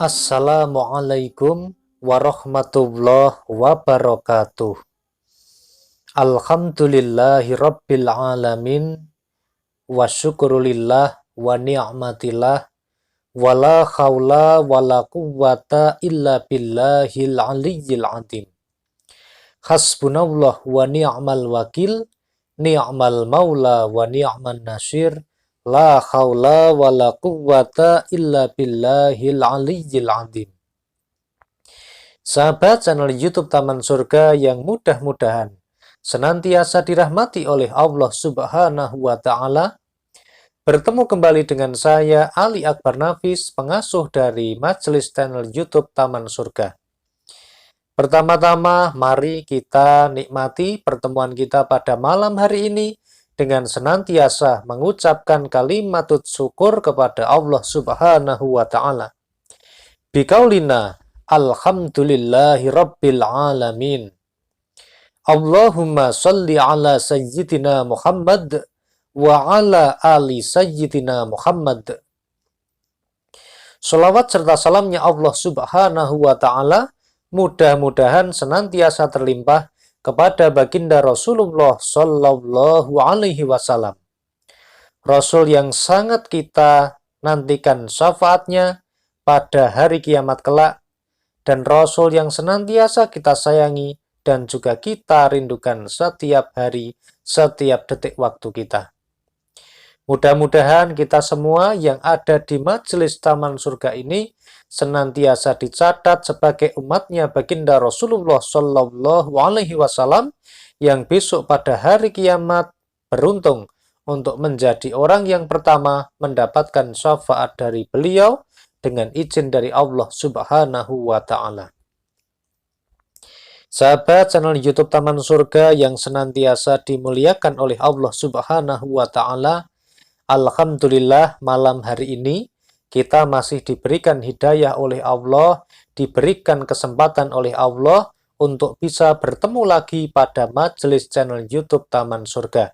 Assalamualaikum warahmatullahi wabarakatuh. Alhamdulillahi rabbil alamin wa syukurulillah wa ni'matillah wa la khawla wa la quwwata illa billahil aliyyil azim. Hasbunallah wa ni'mal wakil, ni'mal maula wa ni'man nasir. La haula wa la quwwata illa billahil aliyyil azim. Sahabat channel YouTube Taman Surga yang mudah-mudahan senantiasa dirahmati oleh Allah Subhanahu wa Ta'ala, bertemu kembali dengan saya Ali Akbar Nafis, pengasuh dari Majelis channel YouTube Taman Surga. Pertama-tama, mari kita nikmati pertemuan kita pada malam hari ini dengan senantiasa mengucapkan kalimat syukur kepada Allah Subhanahu wa Ta'ala. Biqaulina alhamdulillahi rabbil alamin. Allahumma salli ala sayyidina Muhammad wa ala ali sayyidina Muhammad. Salawat serta salamnya Allah Subhanahu wa Ta'ala mudah-mudahan senantiasa terlimpah kepada baginda Rasulullah Sallallahu Alaihi Wasallam, Rasul yang sangat kita nantikan syafaatnya pada hari kiamat kelak, dan Rasul yang senantiasa kita sayangi dan juga kita rindukan setiap hari, setiap detik waktu kita. Mudah-mudahan kita semua yang ada di majelis Taman Surga ini senantiasa dicatat sebagai umatnya baginda Rasulullah Sallallahu Alaihi Wasallam yang besok pada hari kiamat beruntung untuk menjadi orang yang pertama mendapatkan syafaat dari beliau dengan izin dari Allah Subhanahu wa Ta'ala. Sahabat channel YouTube Taman Surga yang senantiasa dimuliakan oleh Allah Subhanahu wa Ta'ala, alhamdulillah malam hari ini kita masih diberikan hidayah oleh Allah, diberikan kesempatan oleh Allah untuk bisa bertemu lagi pada majelis channel YouTube Taman Surga.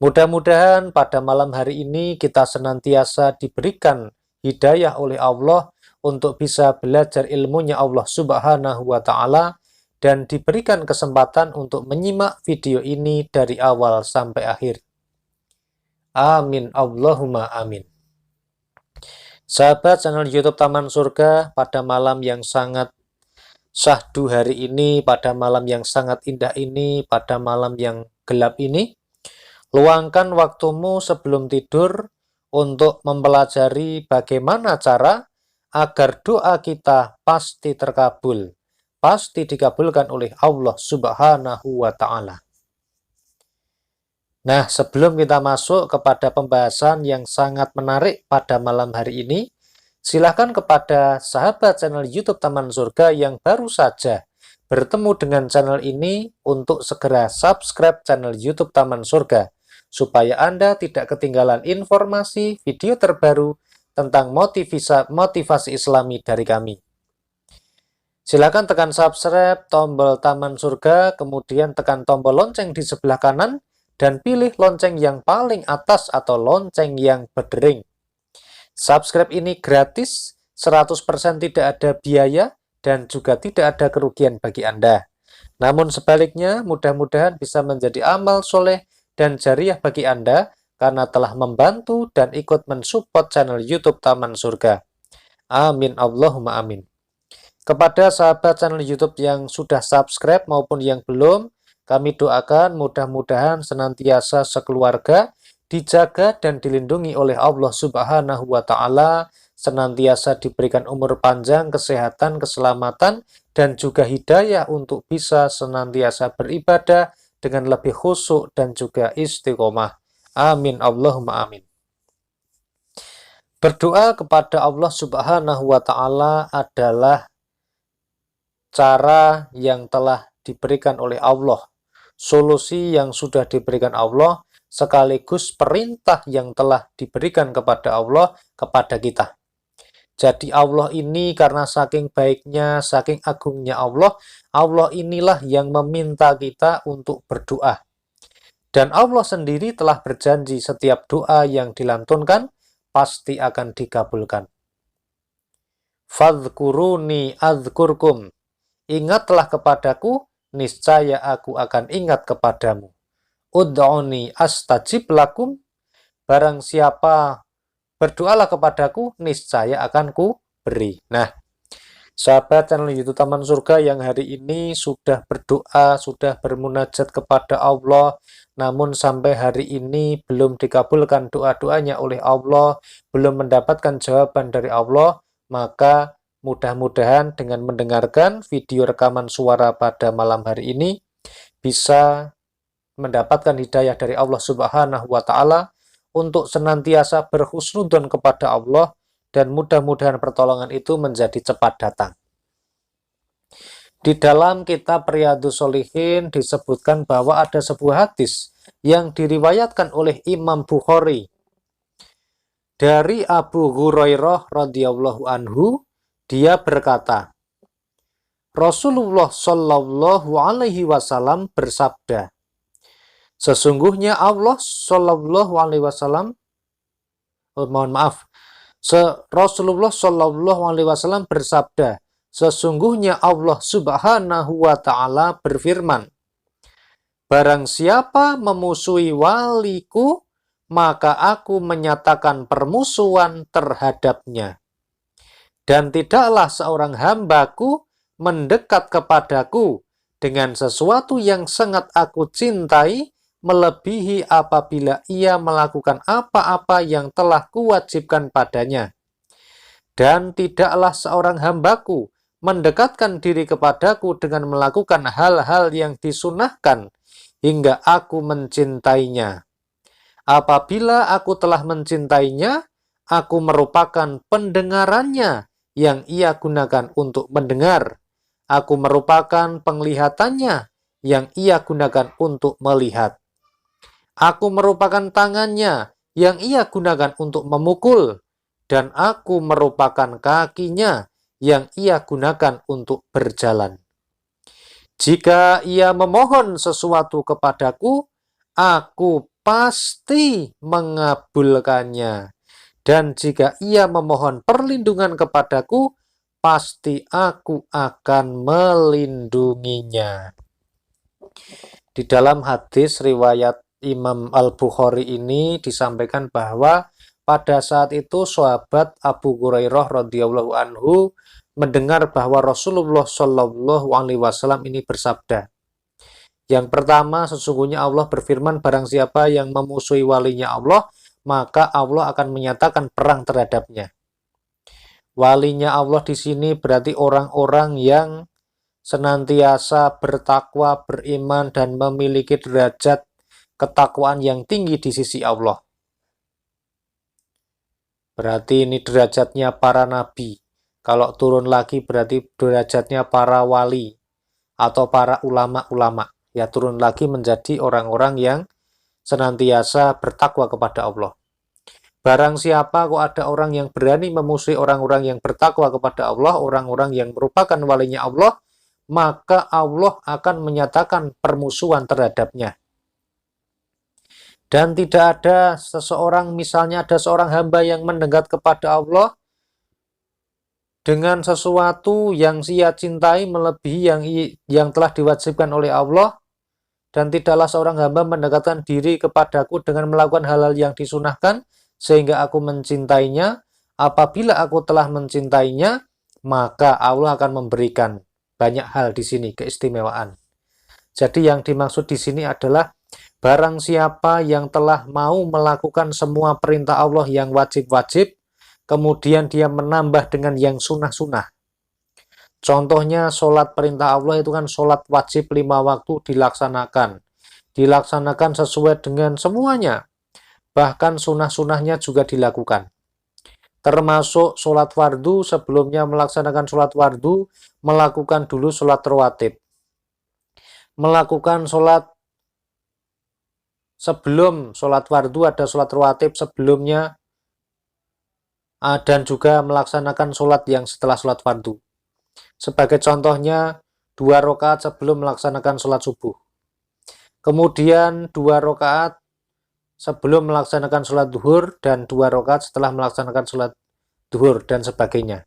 Mudah-mudahan pada malam hari ini kita senantiasa diberikan hidayah oleh Allah untuk bisa belajar ilmunya Allah Subhanahu wa Ta'ala dan diberikan kesempatan untuk menyimak video ini dari awal sampai akhir. Amin Allahumma amin. Sahabat channel YouTube Taman Surga, pada malam yang sangat syahdu hari ini, pada malam yang sangat indah ini, pada malam yang gelap ini, luangkan waktumu sebelum tidur untuk mempelajari bagaimana cara agar doa kita pasti terkabul, pasti dikabulkan oleh Allah Subhanahu wa Ta'ala. Nah, sebelum kita masuk kepada pembahasan yang sangat menarik pada malam hari ini, silakan kepada sahabat channel YouTube Taman Surga yang baru saja bertemu dengan channel ini untuk segera subscribe channel YouTube Taman Surga, supaya Anda tidak ketinggalan informasi video terbaru tentang motivasi Islami dari kami. Silakan tekan subscribe, tombol Taman Surga, kemudian tekan tombol lonceng di sebelah kanan, dan pilih lonceng yang paling atas atau lonceng yang berdering. Subscribe ini gratis, 100% tidak ada biaya, dan juga tidak ada kerugian bagi Anda. Namun sebaliknya, mudah-mudahan bisa menjadi amal soleh dan jariah bagi Anda karena telah membantu dan ikut mensupport channel YouTube Taman Surga. Amin Allahumma amin. Kepada sahabat channel YouTube yang sudah subscribe maupun yang belum, kami doakan mudah-mudahan senantiasa sekeluarga dijaga dan dilindungi oleh Allah Subhanahu wa Ta'ala, senantiasa diberikan umur panjang, kesehatan, keselamatan, dan juga hidayah untuk bisa senantiasa beribadah dengan lebih khusyuk dan juga istiqomah. Amin Allahumma amin. Berdoa kepada Allah Subhanahu wa Ta'ala adalah cara yang telah diberikan oleh Allah, solusi yang sudah diberikan Allah, sekaligus perintah yang telah diberikan kepada Allah kepada kita. Jadi Allah ini karena saking baiknya, saking agungnya Allah, Allah inilah yang meminta kita untuk berdoa. Dan Allah sendiri telah berjanji setiap doa yang dilantunkan pasti akan dikabulkan. Fadhkuruni adzkurkum. Ingatlah kepadaku, niscaya aku akan ingat kepadamu. Ud'uni astajib lakum. Barang siapa berdoalah kepadaku, niscaya akan ku beri. Nah, sahabat channel YouTube Taman Surga yang hari ini sudah berdoa, sudah bermunajat kepada Allah, namun sampai hari ini belum dikabulkan doa-doanya oleh Allah, belum mendapatkan jawaban dari Allah, maka mudah-mudahan dengan mendengarkan video rekaman suara pada malam hari ini, bisa mendapatkan hidayah dari Allah Subhanahu wa Ta'ala untuk senantiasa berhusnudzon kepada Allah, dan mudah-mudahan pertolongan itu menjadi cepat datang. Di dalam kitab Riyadhus Shalihin disebutkan bahwa ada sebuah hadis yang diriwayatkan oleh Imam Bukhari dari Abu Hurairah radhiyallahu anhu. Dia berkata, Rasulullah Shallallahu alaihi wasallam bersabda, sesungguhnya Allah Shallallahu alaihi wasallam, Rasulullah Shallallahu alaihi wasallam bersabda, sesungguhnya Allah Subhanahu wa Ta'ala berfirman, barang siapa memusuhi waliku, maka aku menyatakan permusuhan terhadapnya. Dan tidaklah seorang hambaku mendekat kepadaku dengan sesuatu yang sangat aku cintai, melebihi apabila ia melakukan apa-apa yang telah kuwajibkan padanya. Dan tidaklah seorang hambaku mendekatkan diri kepadaku dengan melakukan hal-hal yang disunahkan hingga aku mencintainya. Apabila aku telah mencintainya, aku merupakan pendengarannya yang ia gunakan untuk mendengar. Aku merupakan penglihatannya yang ia gunakan untuk melihat. Aku merupakan tangannya yang ia gunakan untuk memukul, dan aku merupakan kakinya yang ia gunakan untuk berjalan. Jika ia memohon sesuatu kepadaku, aku pasti mengabulkannya. Dan jika ia memohon perlindungan kepadaku, pasti aku akan melindunginya. Di dalam hadis riwayat Imam Al-Bukhari ini disampaikan bahwa pada saat itu sahabat Abu Hurairah radhiyallahu anhu mendengar bahwa Rasulullah Shallallahu alaihi wasallam ini bersabda. Yang pertama, sesungguhnya Allah berfirman, barang siapa yang memusuhi walinya Allah, maka Allah akan menyatakan perang terhadapnya. Walinya Allah di sini berarti orang-orang yang senantiasa bertakwa, beriman, dan memiliki derajat ketakwaan yang tinggi di sisi Allah. Berarti ini derajatnya para nabi. Kalau turun lagi berarti derajatnya para wali atau para ulama-ulama. Ya, turun lagi menjadi orang-orang yang senantiasa bertakwa kepada Allah. Barang siapa kok ada orang yang berani memusuhi orang-orang yang bertakwa kepada Allah, orang-orang yang merupakan walinya Allah, maka Allah akan menyatakan permusuhan terhadapnya. Dan tidak ada seseorang, misalnya ada seorang hamba yang mendekat kepada Allah dengan sesuatu yang ia cintai melebihi yang telah diwajibkan oleh Allah, dan tidaklah seorang hamba mendekatkan diri kepadaku dengan melakukan hal-hal yang disunahkan sehingga aku mencintainya. Apabila aku telah mencintainya, maka Allah akan memberikan banyak hal di sini, keistimewaan. Jadi yang dimaksud di sini adalah barang siapa yang telah mau melakukan semua perintah Allah yang wajib-wajib, kemudian dia menambah dengan yang sunnah-sunnah. Contohnya sholat perintah Allah itu kan sholat wajib 5 waktu dilaksanakan. Dilaksanakan sesuai dengan semuanya. Bahkan sunnah-sunnahnya juga dilakukan. Termasuk sholat fardu, sebelumnya melaksanakan sholat fardu, melakukan dulu sholat rawatib. Melakukan sholat sebelum sholat fardu ada sholat rawatib sebelumnya, dan juga melaksanakan sholat yang setelah sholat fardu. Sebagai contohnya, 2 rakaat sebelum melaksanakan sholat subuh. Kemudian 2 rakaat sebelum melaksanakan sholat duhur, dan 2 rakaat setelah melaksanakan sholat duhur, dan sebagainya.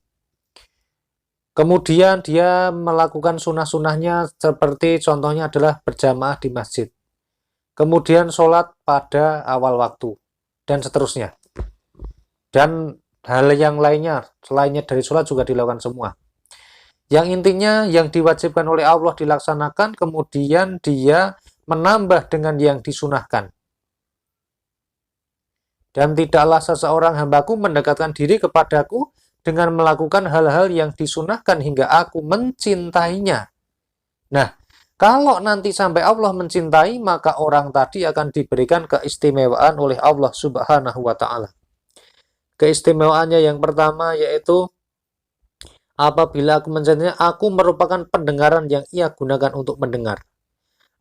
Kemudian dia melakukan sunnah-sunnahnya seperti contohnya adalah berjamaah di masjid. Kemudian sholat pada awal waktu, dan seterusnya. Dan hal yang lainnya, selainnya dari sholat juga dilakukan semua. Yang intinya yang diwajibkan oleh Allah dilaksanakan, kemudian dia menambah dengan yang disunahkan. Dan tidaklah seseorang hambaku mendekatkan diri kepadaku dengan melakukan hal-hal yang disunahkan hingga aku mencintainya. Nah, kalau nanti sampai Allah mencintai, maka orang tadi akan diberikan keistimewaan oleh Allah Subhanahu wa Ta'ala. Keistimewaannya yang pertama yaitu apabila aku mencintainya, aku merupakan pendengaran yang ia gunakan untuk mendengar.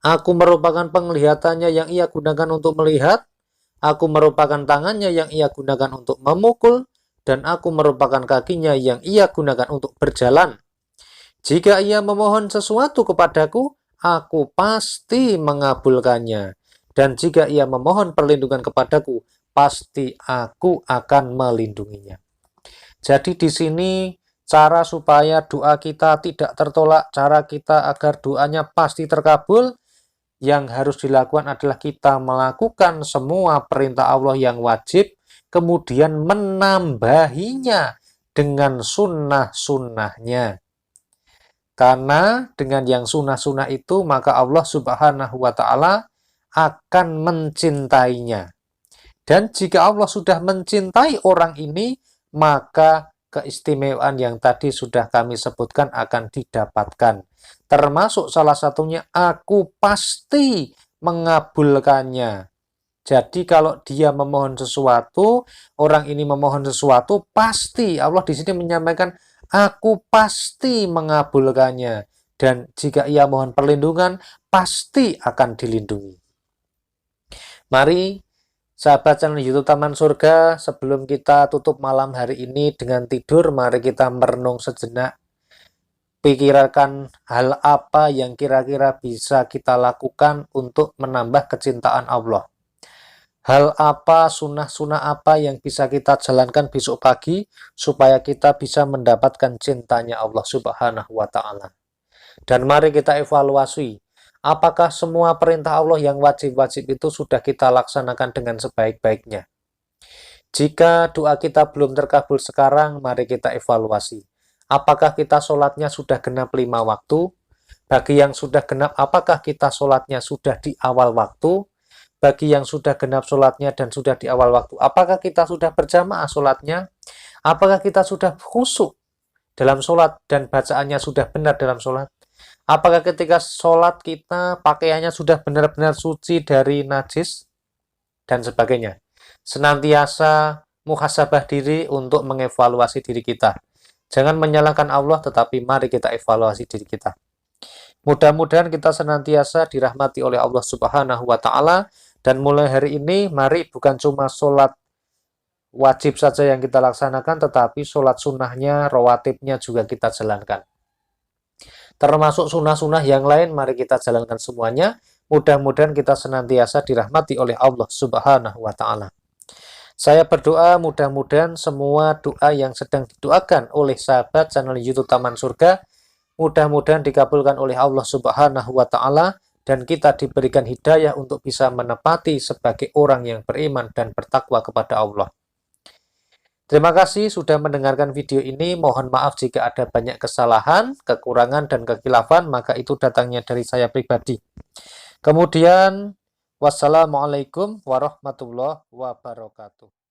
Aku merupakan penglihatannya yang ia gunakan untuk melihat. Aku merupakan tangannya yang ia gunakan untuk memukul. Dan aku merupakan kakinya yang ia gunakan untuk berjalan. Jika ia memohon sesuatu kepadaku, aku pasti mengabulkannya. Dan jika ia memohon perlindungan kepadaku, pasti aku akan melindunginya. Jadi di sini cara supaya doa kita tidak tertolak, cara kita agar doanya pasti terkabul, yang harus dilakukan adalah kita melakukan semua perintah Allah yang wajib, kemudian menambahinya dengan sunnah-sunnahnya. Karena dengan yang sunnah-sunnah itu, maka Allah Subhanahu wa Ta'ala akan mencintainya. Dan jika Allah sudah mencintai orang ini, maka keistimewaan yang tadi sudah kami sebutkan akan didapatkan. Termasuk salah satunya, aku pasti mengabulkannya. Jadi kalau dia memohon sesuatu, orang ini memohon sesuatu, pasti Allah di sini menyampaikan, aku pasti mengabulkannya. Dan jika ia mohon perlindungan, pasti akan dilindungi. Mari sahabat channel YouTube Taman Surga, sebelum kita tutup malam hari ini dengan tidur, mari kita merenung sejenak. Pikirkan hal apa yang kira-kira bisa kita lakukan untuk menambah kecintaan Allah. Hal apa, sunnah-sunnah apa yang bisa kita jalankan besok pagi supaya kita bisa mendapatkan cintanya Allah Subhanahu wa Ta'ala. Dan mari kita evaluasi, apakah semua perintah Allah yang wajib-wajib itu sudah kita laksanakan dengan sebaik-baiknya. Jika doa kita belum terkabul sekarang, mari kita evaluasi. Apakah kita sholatnya sudah genap 5 waktu? Bagi yang sudah genap, apakah kita sholatnya sudah di awal waktu? Bagi yang sudah genap sholatnya dan sudah di awal waktu, apakah kita sudah berjamaah sholatnya? Apakah kita sudah khusyuk dalam sholat dan bacaannya sudah benar dalam sholat? Apakah ketika sholat kita pakaiannya sudah benar-benar suci dari najis? Dan sebagainya. Senantiasa muhasabah diri untuk mengevaluasi diri kita. Jangan menyalahkan Allah, tetapi mari kita evaluasi diri kita. Mudah-mudahan kita senantiasa dirahmati oleh Allah Subhanahu wa Ta'ala. Dan mulai hari ini, mari bukan cuma sholat wajib saja yang kita laksanakan, tetapi sholat sunnahnya, rawatibnya juga kita jalankan. Termasuk sunnah-sunnah yang lain, mari kita jalankan semuanya. Mudah-mudahan kita senantiasa dirahmati oleh Allah Subhanahu wa Ta'ala. Saya berdoa mudah-mudahan semua doa yang sedang didoakan oleh sahabat channel YouTube Taman Surga, mudah-mudahan dikabulkan oleh Allah Subhanahu wa Ta'ala, dan kita diberikan hidayah untuk bisa menepati sebagai orang yang beriman dan bertakwa kepada Allah. Terima kasih sudah mendengarkan video ini. Mohon maaf jika ada banyak kesalahan, kekurangan, dan kekhilafan, maka itu datangnya dari saya pribadi. Kemudian, wassalamualaikum warahmatullahi wabarakatuh.